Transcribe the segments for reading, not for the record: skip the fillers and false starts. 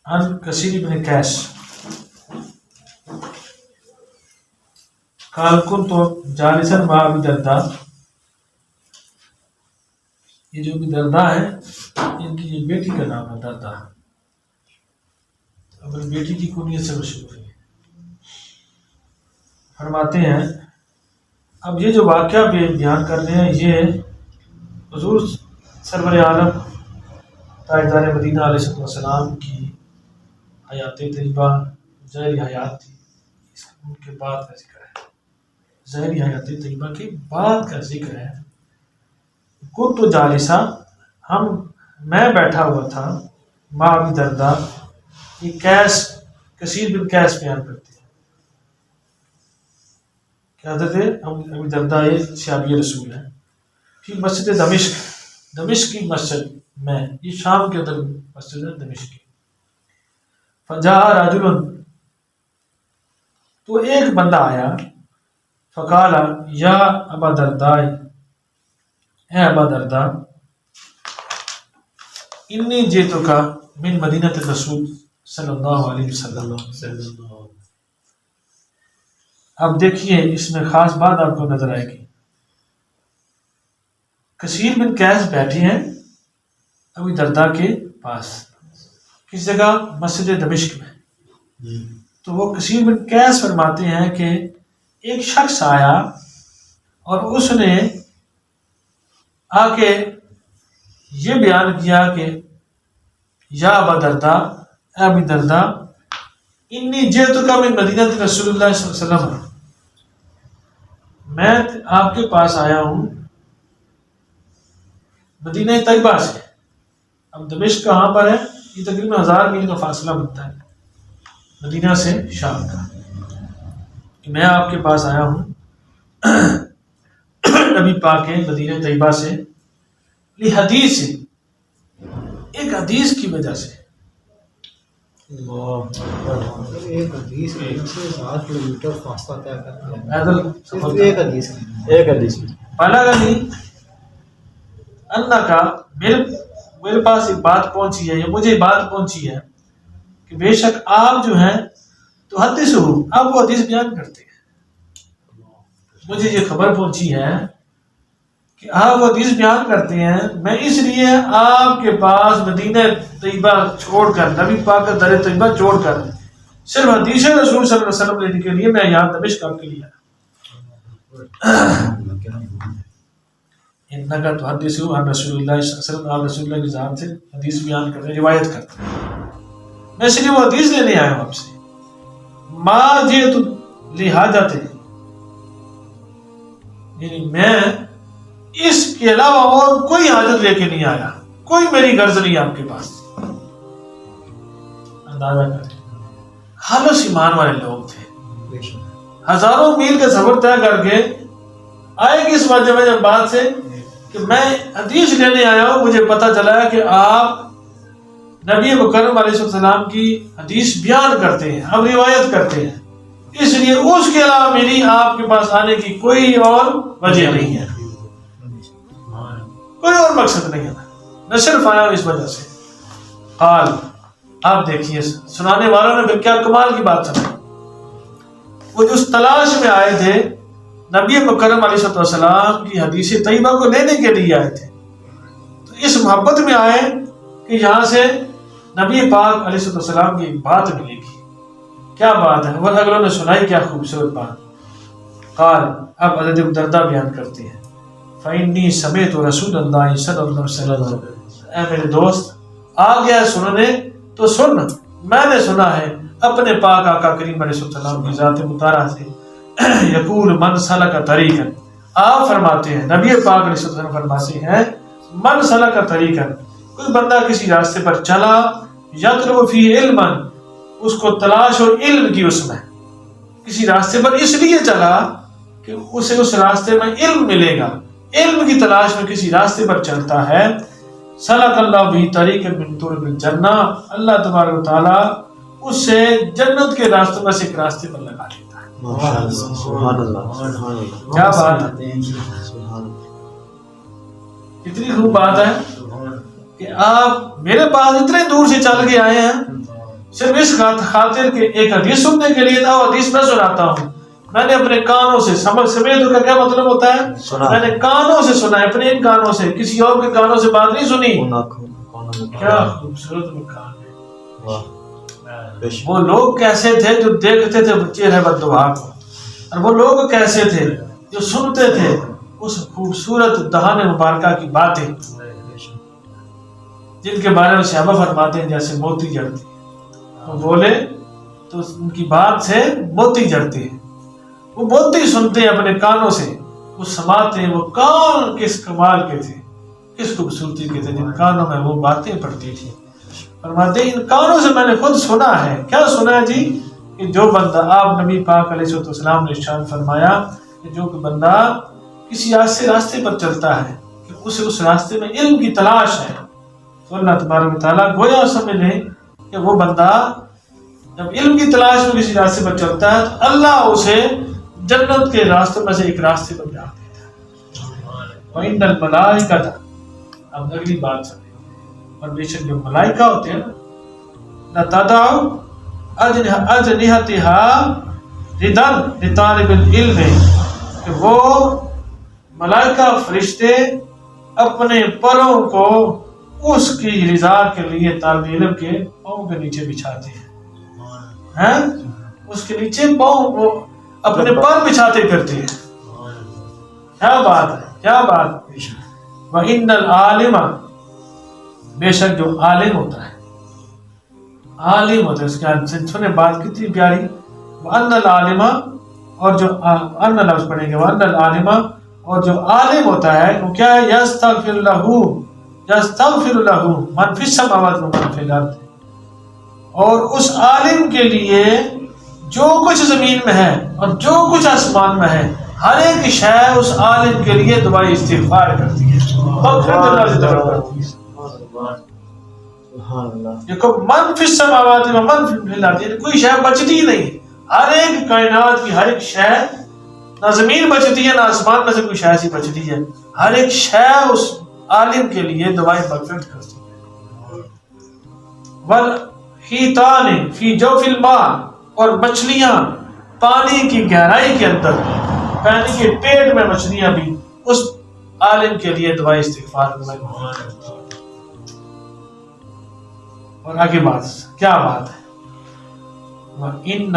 عن کثیر بن قیس قال كنت جالسا مع ابی درداء. یہ جو ابی درداء ہے ان کی یہ بیٹی کا نام ہے درداء، اپنی بیٹی کی کنیت سے مشہور ہے. فرماتے ہیں اب یہ جو واقعہ بیان کر رہے ہیں یہ حضور سرور عالم تاجدار مدینہ علیہ السلام کی حیات طیبہ ظاہری حیات تھی، ان کے بعد کا ذکر ہے، ظاہری حیات طیبہ کے بعد کا ذکر ہے. کنت جالسا، میں بیٹھا ہوا تھا، مع ابی درداء. یہ قیس کثیر بن قیس بیان کرتے ہیں کہ حضرت ابی درداء یہ صحابی رسول ہیں. فی مسجد دمشق کی مسجد میں، یہ شام کے اندر مسجد ہے دمشق کی. فجاء رجل، تو ایک بندہ آیا، فقال یا ابا درداء، اے ابا درداء، انی جئتک من مدینہ الرسول صلی اللہ علیہ وسلم. اب دیکھیے اس میں خاص بات آپ کو نظر آئے گی. کثیر بن قیس بیٹھے ہیں ابی درداء کے پاس، کس جگہ؟ مسجد دمشق میں. تو وہ کثیر بن قیس فرماتے ہیں کہ ایک شخص آیا اور اس نے آ کے یہ بیان کیا کہ یا ابا درداء، اے ابی درداء، انی جئتک من مدینہ رسول اللہ صلی اللہ علیہ وسلم، میں آپ کے پاس آیا ہوں مدینہ طیبہ سے. اب دمشق کہاں پر ہے؟ یہ تقریباً 1000 میل کا فاصلہ بنتا ہے مدینہ سے شام کا. میں آپ کے پاس آیا ہوں نبی پاک کے مدینہ طیبہ سے، حدیث سے، ایک حدیث کی وجہ سے. ایک حدیث سے 7 کلومیٹر فاصلہ طے کرنا ہے، پیدل سفر. ایک حدیث بلغنی انکا، میرے پاس ایک بات پہنچی ہے، یا مجھے بات پہنچی ہے کہ بے شک آپ جو ہیں تو حدیث ہو، آپ وہ حدیث بیان کرتے ہیں. مجھے یہ خبر پہنچی ہے کہ آپ وہ حدیث بیان کرتے ہیں، میں اس لیے آپ کے پاس مدینہ طیبہ چھوڑ کر، نبی پاک کا در طیبہ چھوڑ کر صرف حدیث رسول صلی اللہ علیہ وسلم لینے کے لیے میں یہاں دمشق آپ کے لیے آیا. انکا تحدث عن رسول اللہ صلی اللہ علیہ وسلم، آپ رسول اللہ کی ذات سے حدیث بیان کرتے ہیں، روایت کرتے ہیں. میں اس لیے وہ حدیث لینے آیا ہوں آپ سے. ما جئت لحاجت، یعنی میں اس کے علاوہ اور کوئی حاجت لے کے نہیں آیا، کوئی میری غرض نہیں آپ کے پاس. اندازہ کریں، خالص ایمان والے لوگ تھے، ہزاروں میل کا سفر طے کر کے آئے گی اس بات سے کہ میں حدیث لینے آیا ہوں. مجھے پتہ چلا کہ آپ نبی مکرم علیہ السلام کی حدیث بیان کرتے ہیں، اب روایت کرتے ہیں، اس لیے اس کے علاوہ میری آپ کے پاس آنے کی کوئی اور وجہ نہیں ہے، کوئی اور مقصد نہیں ہے، میں صرف آیا ہوں اس وجہ سے. قال، آپ دیکھیے سنانے والوں نے پھر کیا کمال کی بات سنائی. وہ جو اس تلاش میں آئے تھے نبی مکرم علیہ السلام کی حدیث طیبہ کو لینے کے لیے آئے تھے، تو اس محبت میں آئے کہ یہاں سے نبی پاک علیہ السلام کی بات ملے گی. کیا بات ہے؟ وہ اگلوں نے سنائی کیا خوبصورت بات. قال، اب حضرت ابو درداء بیان کرتے ہیں، فإنی سمعت رسول اللہ صلی اللہ علیہ وسلم، اے میرے دوست آ گیا سننے تو سن، میں نے سنا ہے اپنے پاک آقا کریم علیہ السلام کی ذات مطہرہ سے، یقول من سلک طریقا، آپ فرماتے ہیں، نبی پاک علیہ السلام فرماتے ہیں، من سلک طریقا، کوئی بندہ کسی راستے پر چلا، یطلب فی علما، اس کو تلاش اور علم کی، اس میں کسی راستے پر اس لیے چلا کہ اسے اس راستے میں علم ملے گا، علم کی تلاش میں کسی راستے پر چلتا ہے، سلک اللہ بھی طریق من طرق الجنہ، اللہ تبارک و تعالیٰ اس سے جنت کے راستوں میں سے ایک راستے پر لگا دیتا ہے. سبحان اللہ، کیا بات ہے، کتنی خوب بات ہے کہ آپ میرے پاس اتنے دور سے چل کے آئے ہیں صرف اس خاطر کہ ایک حدیث سننے کے لیے تھا، وہ حدیث میں سناتا ہوں، میں نے اپنے کانوں سے سمیت کا کیا مطلب ہوتا ہے؟ میں نے کانوں سے سنا ہے، اپنے ان کانوں سے، کسی اور کے کانوں سے بات نہیں سنی۔ کیا خوبصورت مقام ہے۔ وہ لوگ کیسے تھے جو دیکھتے تھے چہرے بددعا کو، اور وہ لوگ کیسے تھے جو سنتے تھے اس خوبصورت دہان مبارکہ کی باتیں، جن کے بارے میں صحابہ فرماتے ہیں جیسے موتی جڑتی، وہ بولے تو ان کی بات سے موتی جڑتی ہے، وہ موتی سنتے ہیں اپنے کانوں سے، وہ سماتے ہیں، وہ کان کس کمال کے تھے، کس خوبصورتی کے تھے جن کانوں میں وہ باتیں پڑتی تھی۔ فرماتے ہیں ان کانوں سے میں نے خود سنا ہے۔ کیا سنا ہے جی؟ کہ جو بندہ، آپ نبی پاک علیہ السلام نے ارشاد فرمایا کہ جو بندہ کسی راستے پر چلتا ہے کہ اسے اس راستے میں علم کی تلاش ہے، تو اللہ تبارک و تعالیٰ گویا سمجھ لیں کہ وہ بندہ جب علم کی تلاش میں کسی راستے پر چلتا ہے تو اللہ اسے جنت کے راستوں میں سے ایک راستے پر ڈال دیتا ہے۔ وَإِنَّ الْمَلَائِكَةَ، اب اگلی بات سنیں، اور بے شک جو ملائکہ ہوتے ہیں لَتَضَعُ أَجْنِحَتَهَا رِدًا لِطَالِبِ الْعِلْمِ، کہ وہ ملائکہ فرشتے اپنے پروں کو اس کی رضا کے لیے طالب علم کے پاؤں کے نیچے بچھاتے ہیں، اس کے نیچے پاؤں وہ اپنے پر بچھاتے کرتے ہیں۔ کیا بات ہے، کیا بات ہے۔ وَإِنَّ الْعَالِمَ، بے شک جو عالم ہوتا ہے، عالم ہوتا ہے، اس کے سنیں بات کتنی پیاری۔ وَأَنَّ الْعَالِمَ، اور جو ان لفظ پڑھیں گے، وَأَنَّ الْعَالِمَ، اور جو عالم ہوتا ہے وہ کیا ہے؟ يَسْتَغْفِرُ لَهُ مَنْ فِي السَّمَاوَاتِ وَمَنْ فِي الْأَرْضِ، اور اس عالم کے لیے جو کچھ زمین میں ہے اور جو کچھ آسمان میں ہے، ہر ایک شے اس عالم کے لیے دعائے استغفار کرتی ہے، مغفرت اللہ سے طلب کرتی ہے۔ دیکھو، من فی السماوات و من فی الارض، یعنی کوئی شے بچتی نہیں، ہر ایک کائنات کی ہر ایک شے، نہ زمین بچتی ہے نہ آسمان میں سے کوئی شے ایسی بچتی ہے، ہر ایک شے اس عالم کے لیے دعائے مغفرت کرتی ہے۔ والحیتان فی جوف الماء، اور مچھلیاں پانی کی گہرائی کے اندر، پانی کے پیٹ میں مچھلیاں بھی اس عالم کے لیے دعائے استغفار کرتی ہیں۔ اور آگے بات، کیا بات ہے؟ وَإِنَّ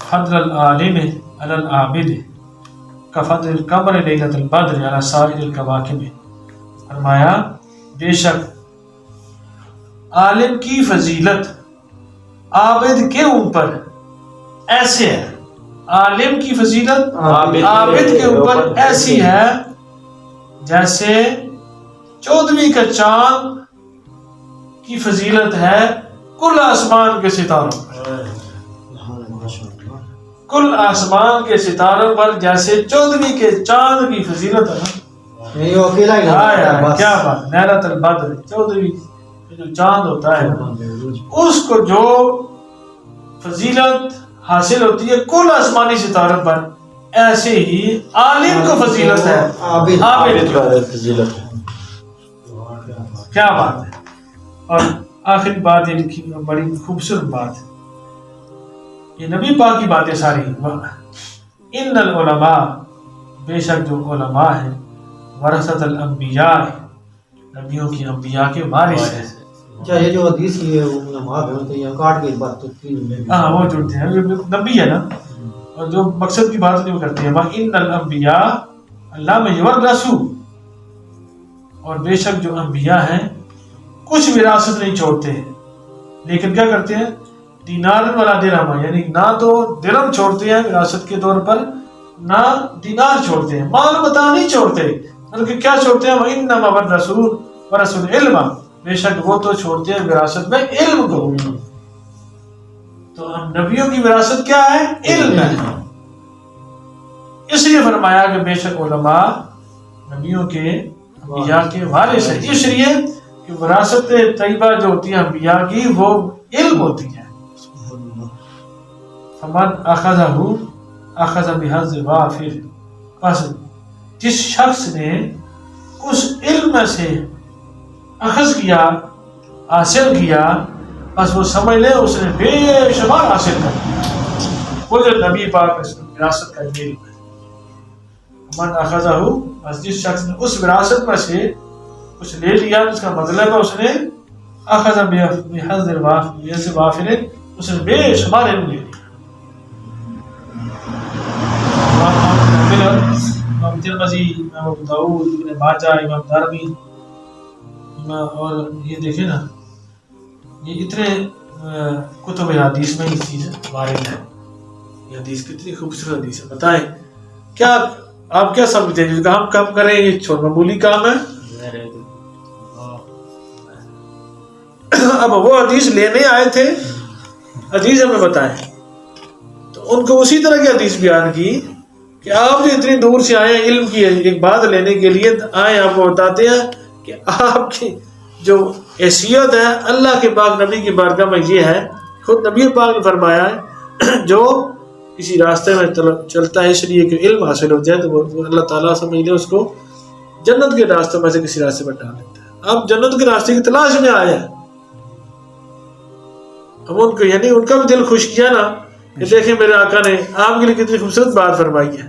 فَضْلَ الْعَالِمِ عَلَى الْعَابِدِ كَفَضْلِ الْقَمَرِ لَيْلَةَ الْبَدْرِ عَلَى سَائِرِ الْكَوَاكِبِ، فرمایا بے شک عالم کی فضیلت عابد کے اوپر ایسے ہے، عالم کی فضیلت عابد کے اوپر ایسی ہے جیسے 14ویں کا چاند کی فضیلت ہے کل آسمان کے ستاروں پر، کل آسمان کے ستاروں پر جیسے 14ویں کے چاند کی فضیلت ہے۔ کیا بات، لیلۃ البدر، 14ویں جو چاند ہوتا ہے اس کو جو فضیلت حاصل ہوتی ہے کل آسمانی ستاروں پر، ایسے ہی عالم کو فضیلت ہے عابد کی فضیلت ہے۔ کیا بات ہے۔ اور آخری بات یہ لکھی، بڑی خوبصورت بات ہے، یہ نبی پاک کی باتیں ساری۔ ان العلماء، بے شک جو علماء ہیں، ورثۃ الانبیاء، نبیوں کی انبیاء کے وارث ہیں۔ اچھا، یہ جو حدیث ہے وہ علماء ہوتے ہیں، کاٹ کے بات تو کی ہاں وہ جڑتے ہیں، نبی ہے نا، اور جو مقصد کی بات نہیں کرتے ہیں۔ وَإِنَّ الْأَنْبِيَاءَ، اللہ میں يُوَرَّثُونَ، اور بے شک جو انبیاء ہیں کچھ وراثت نہیں چھوڑتے ہیں، لیکن کیا کرتے ہیں؟ دینار ولا درہم، یعنی نہ تو درہم چھوڑتے ہیں وراثت کے طور پر، نہ دینار چھوڑتے ہیں، مال متاع نہیں چھوڑتے، بلکہ کیا چھوڑتے ہیں؟ وَإِنَّمَا وَرَثُوا الْعِلْمَ، بے شک وہ تو چھوڑتے ہیں وراثت میں علم کو۔ تو ہم نبیوں کی وراثت کیا ہے؟ علم ہے۔ اس لیے فرمایا کہ بے شک علماء نبیوں کے انبیاء کے وارث ہیں، اس لیے کہ وراثت طیبہ جو ہوتی ہے انبیاء کی وہ علم ہوتی ہے۔ فمن اخذہ اخذ بحظ وافر، پس جس شخص نے اس علم سے اخذ کیا، حاصل کیا، بس وہ سمجھ لے اس نے بے شمار حاصل کر لیا، وہ جو نبی پاک نے وراثت کا علم ہے۔ من اخذہ، بس جس شخص نے اس وراثت میں سے کچھ لے لیا، اس کا مطلب ہے اس نے اخذ بحظ وافر، اس نے بے شمار علم لے لیا۔ امام ترمذی، امام ابو داؤد، ابن ماجہ، امام دارمی، اور یہ دیکھیں نا، یہ اتنے کتب حدیث میں یہ چیز وارد ہے۔ یہ حدیث کتنی خوبصورت حدیث ہے، بتائیں کیا آپ کیا سمجھتے ہیں؟ جو کام کم کریں یہ چھوٹ معمولی کام ہے؟ اب وہ حدیث لینے آئے تھے، حدیث ہمیں بتائیں، تو ان کو اسی طرح کی حدیث بیان کی کہ آپ جو اتنی دور سے آئے ہیں علم کی ایک بات لینے کے لیے آئے، آپ کو بتاتے ہیں کہ آپ کی جو حیثیت ہے اللہ کے پاک نبی کی بارگاہ میں یہ ہے، خود نبی پاک نے فرمایا ہے جو کسی راستے میں چلتا ہے اس لیے کہ علم حاصل ہو جائے تو وہ اللہ تعالیٰ سمجھ لے اس کو جنت کے راستے میں سے کسی راستے پر ڈال دیتا ہے۔ آپ جنت کے راستے کی تلاش میں آئے ہیں، اب ان کو یعنی ان کا بھی دل خوش کیا نا کہ دیکھیں میرے آقا نے آپ کے لیے کتنی خوبصورت بات فرمائی ہے۔